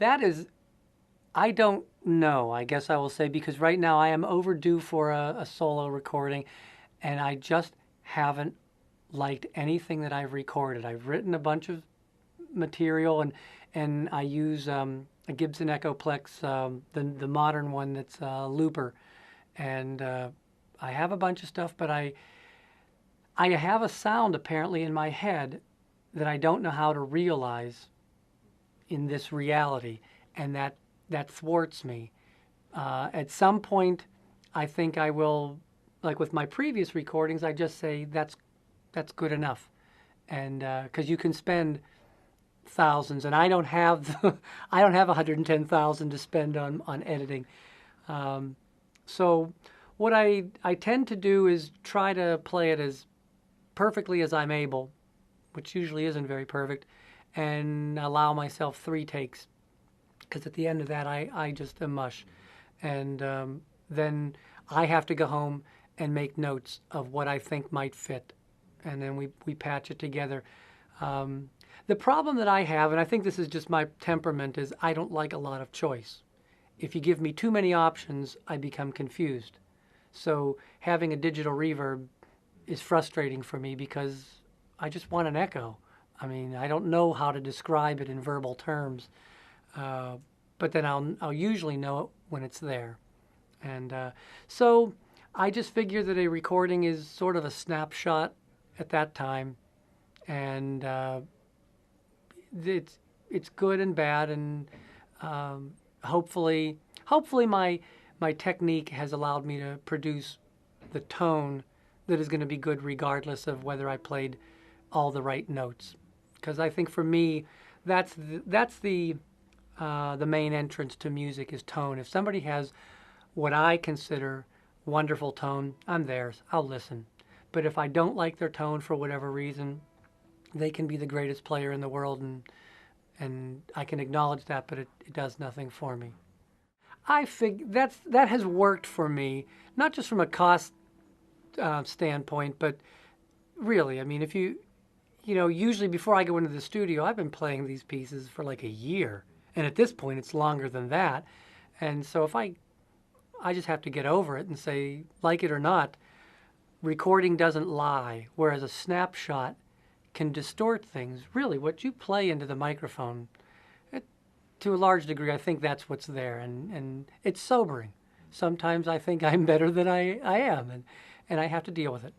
That is, I don't know, I guess I will say, because right now I am overdue for a solo recording, and I just haven't liked anything that I've recorded. I've written a bunch of material, and I use a Gibson Echoplex, the modern one that's a looper, and I have a bunch of stuff, but I have a sound apparently in my head that I don't know how to realize in this reality, and that thwarts me. At some point, I think I will, like with my previous recordings, I just say that's good enough, and because you can spend thousands, and I don't have I don't have 110,000 to spend on editing. So what I tend to do is try to play it as perfectly as I'm able, which usually isn't very perfect, and allow myself 3 takes, because at the end of that I just am mush, and then I have to go home and make notes of what I think might fit, and then we patch it together. The problem that I have, and I think this is just my temperament, is I don't like a lot of choice. If you give me too many options, I become confused. So having a digital reverb is frustrating for me because I just want an echo. I mean, I don't know how to describe it in verbal terms, but then I'll usually know it when it's there. And so I just figure that a recording is sort of a snapshot at that time, and it's good and bad, and hopefully my technique has allowed me to produce the tone that is going to be good regardless of whether I played all the right notes. Because I think for me, that's the main entrance to music is tone. If somebody has what I consider wonderful tone, I'm theirs. I'll listen. But if I don't like their tone for whatever reason, they can be the greatest player in the world, and I can acknowledge that, but it does nothing for me. That has worked for me, not just from a cost standpoint, but really, I mean, if usually before I go into the studio, I've been playing these pieces for like a year, and at this point, it's longer than that, and so if I just have to get over it and say, like it or not, recording doesn't lie, whereas a snapshot can distort things. Really, what you play into the microphone, to a large degree, I think that's what's there, and it's sobering. Sometimes I think I'm better than I am, and I have to deal with it.